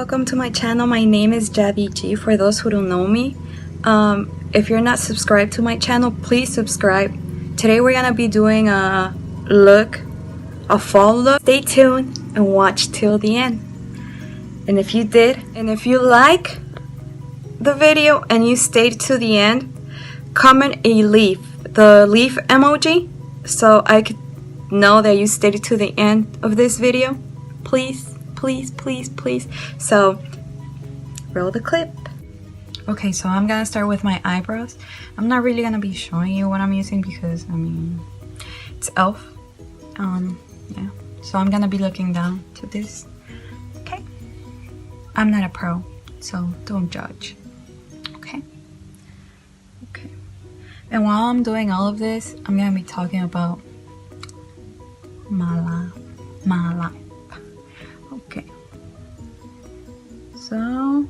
welcome to my channel. My name is Javi G for those who don't know me. If you're not subscribed to my channel, please subscribe. Today we're gonna be doing a fall look. Stay tuned and watch till the end. And if you like the video and you stayed to the end, comment the leaf emoji, so I could know that you stayed to the end of this video. Please. So roll the clip. Okay, so I'm gonna start with my eyebrows. I'm not really gonna be showing you what I'm using because I mean it's e.l.f. Yeah, so I'm gonna be looking down to this. Okay, I'm not a pro, so don't judge. Okay. And while I'm doing all of this, I'm gonna be talking about my life. Okay. So,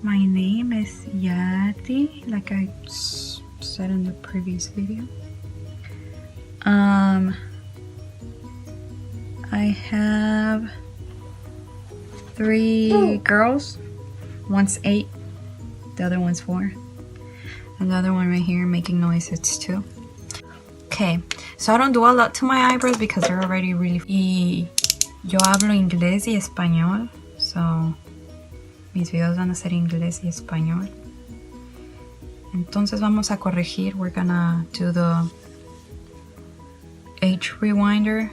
my name is Yati, like I said in the previous video. I have 3 girls. One's 8, the other one's 4, and the other one right here making noise, it's 2. Okay, so I don't do a lot to my eyebrows because they're already really... Y yo hablo inglés y español, so mis videos van a ser inglés y español. Entonces vamos a corregir. We're gonna do the Age Rewinder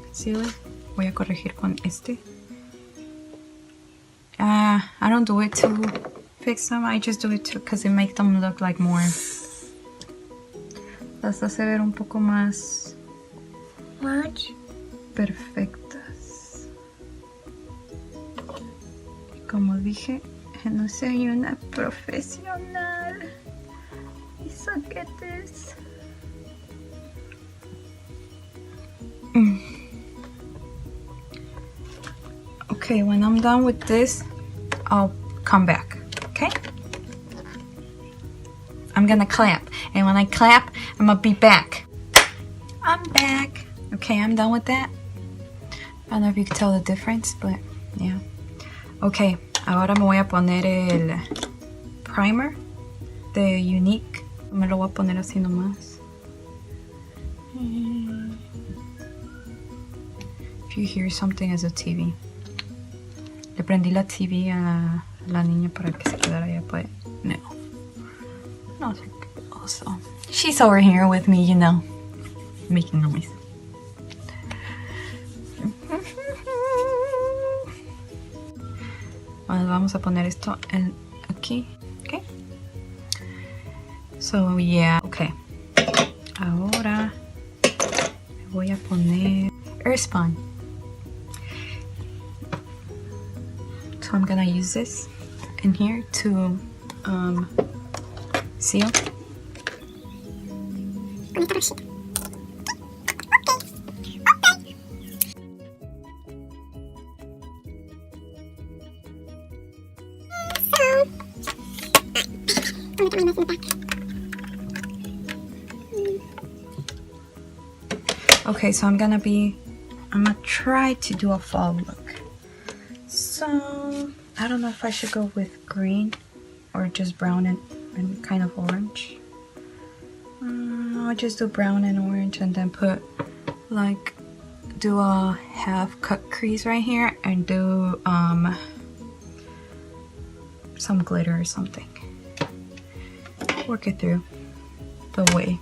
concealer. Voy a corregir con este. I don't do it to fix them, I just do it because it makes them look like more. Las hace ver un poco más perfectas. Como dije, no soy una profesional. Y soquetes. Okay, when I'm done with this, I'll come back, okay? I'm gonna clap, and when I clap, I'm gonna be back. I'm back. Okay, I'm done with that. I don't know if you can tell the difference, but yeah. Okay, ahora me voy a poner el primer de Unique. Me lo voy a poner así nomás. If you hear something, it's a TV. Le prendí la TV a la niña para que se quedara allá, but no se quedó. So she's over here with me, you know, making noise. Bueno, vamos a poner esto aquí, okay? So yeah, okay. Ahora me voy a poner Earthspun. So I'm gonna use this in here to seal. Okay, so I'm gonna try to do a fall look. So I don't know if I should go with green or just brown and kind of orange. I'll just do brown and orange and then do a half cut crease right here and do some glitter or something. Work it through the way.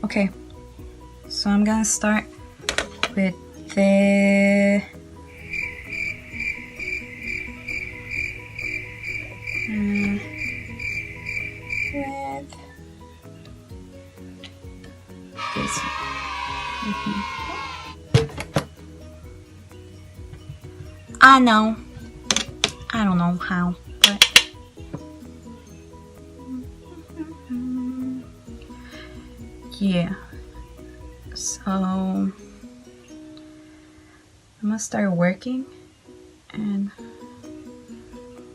Okay, so I'm gonna start with the this one. I know. I don't know how, but yeah. So I'm gonna start working, and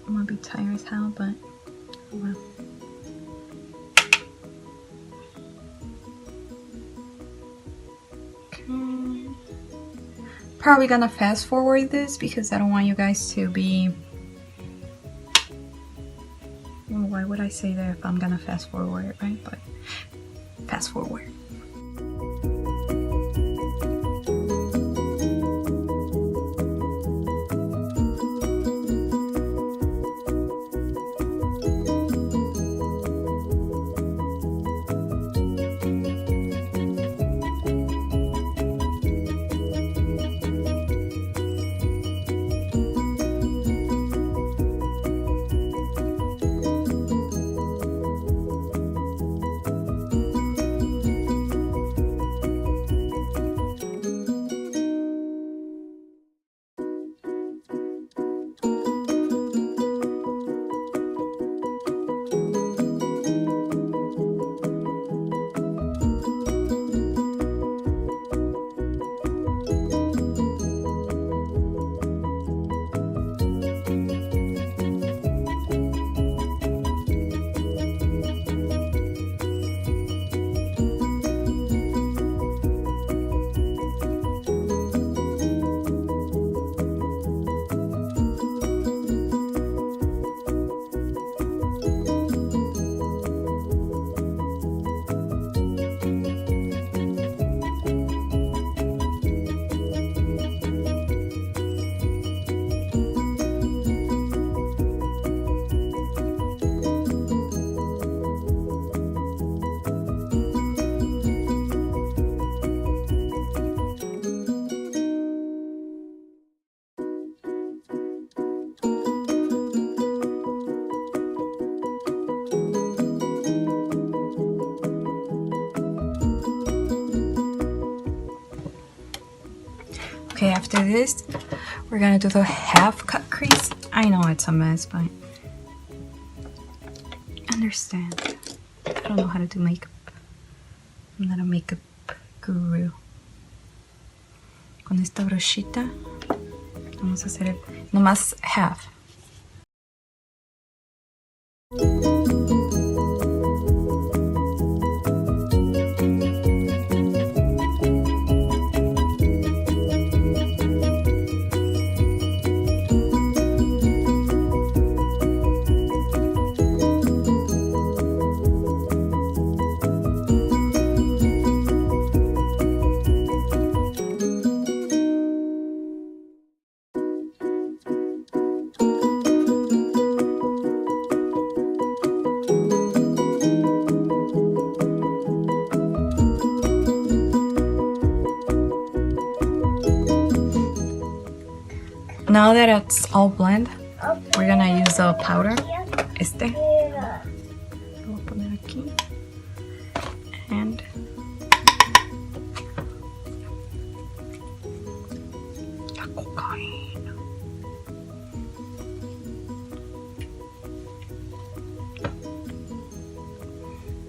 I'm gonna be tired as hell, but well. probably gonna fast forward this because I don't want you guys to be... Well, why would I say that if I'm gonna fast forward it, right? But fast forward. Okay, after this, we're gonna do the half cut crease. I know it's a mess, but understand. I don't know how to do makeup. I'm not a makeup guru. Con esta brochita vamos a hacer el, nomás half. Now that it's all blend, we're gonna use the powder. Este. Lo voy a poner aquí. And la cocaína.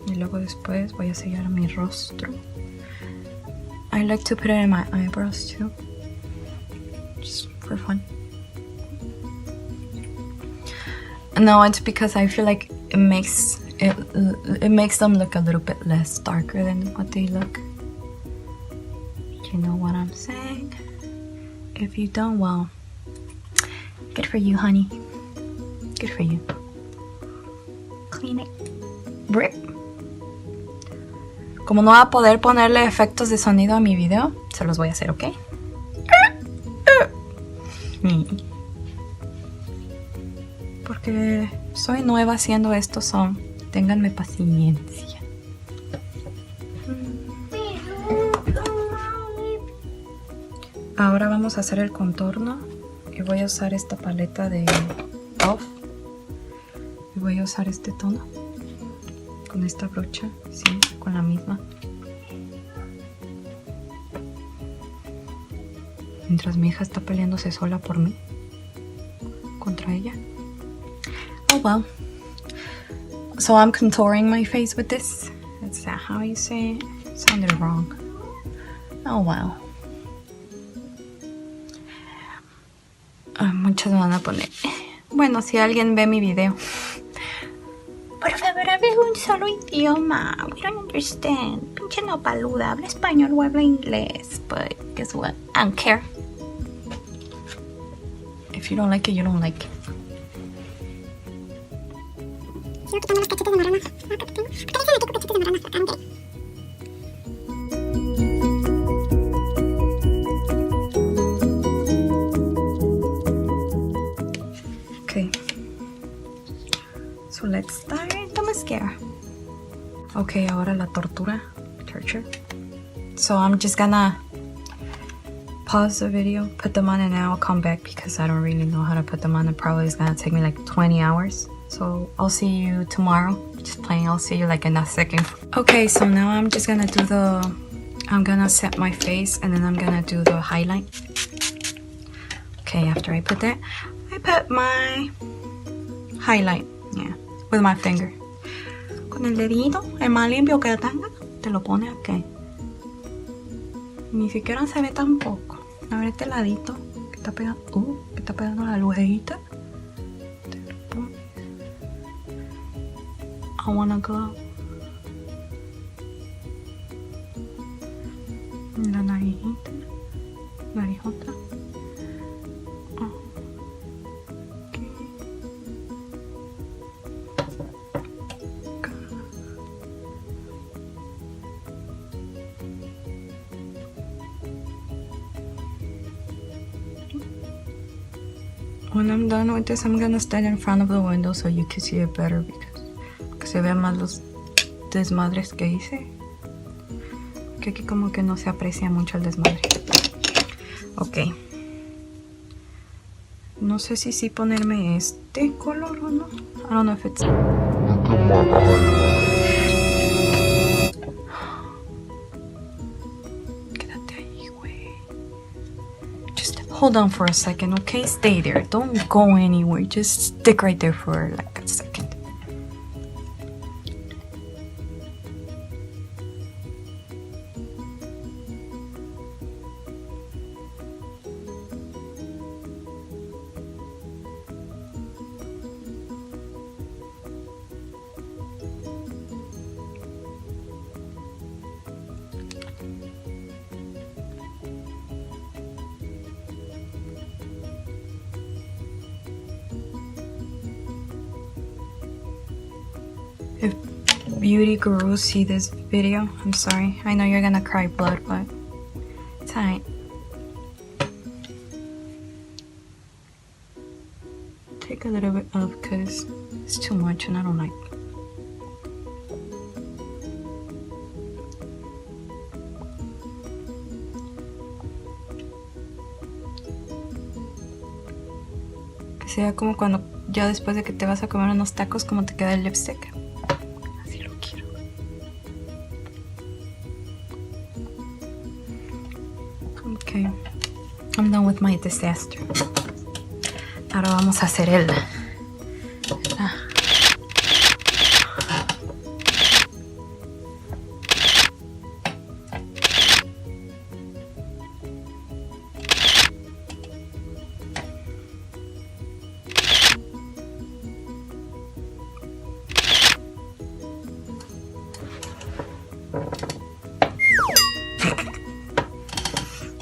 Y luego después voy a sellar mi rostro. I like to put it in my eyebrows too. Just for fun. No, it's because I feel like it makes them look a little bit less darker than what they look. You know what I'm saying? If you don't, well, good for you, honey. Good for you. Clean it. Rip. Como no va a poder ponerle efectos de sonido a mi video, se los voy a hacer, ¿ok? Porque soy nueva haciendo esto, son, ténganme paciencia. Ahora vamos a hacer el contorno y voy a usar esta paleta de Off y voy a usar este tono con esta brocha, sí, con la misma. Mientras mi hija está peleándose sola por mí contra ella. Oh well. So I'm contouring my face with this. Is that how you say it? It sounded wrong. Oh well. Muchos van a poner. Bueno, si alguien ve mi video. Por favor, hable un solo idioma. We don't understand. Pinche no paluda. Habla español o habla inglés. But guess what? I don't care. If you don't like it, you don't like it. Okay, so let's start the mascara. Okay, ahora la tortura. Torture. So I'm just gonna pause the video, put them on, and now I'll come back because I don't really know how to put them on. It probably is gonna take me like 20 hours. So I'll see you tomorrow. Just playing, I'll see you like in a second. Okay, so now I'm just gonna do I'm gonna set my face and then I'm gonna do the highlight. Okay, after I put that, I put my highlight, yeah, with my finger. Con el dedito, el más limpio que tenga, te lo pone aquí. Ni siquiera se ve tampoco. A ver este ladito que está pegando la lucecita. Te lo pones. I wanna glow. La narijita, narijota. When I'm done with this, I'm gonna stand in front of the window so you can see it better because se vean más los desmadres que hice. Que aquí como que no se aprecia mucho el desmadre. Ok. No sé si ponerme este color o no. I don't know if it's... Hold on for a second, okay? Stay there. Don't go anywhere. Just stick right there for like a second. If beauty gurus see this video, I'm sorry. I know you're gonna cry blood, but it's alright. Take a little bit of because it's too much and I don't like it. Que sea como cuando ya después de que te vas a comer unos tacos, como te queda el lipstick. Okay, I'm done with my disaster. Ahora vamos a hacer el...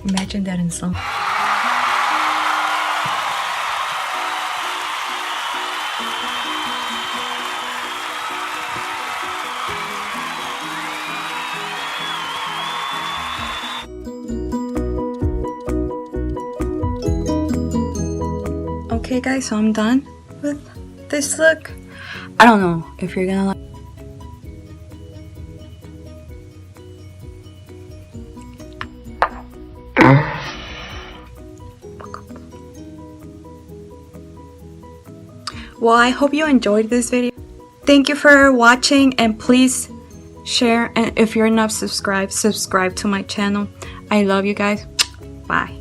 Imagine that in some... Okay guys, so I'm done with this look. I don't know if you're gonna like... Well, I hope you enjoyed this video. Thank you for watching and please share, and if you're not subscribed, subscribe to my channel. I love you guys. Bye.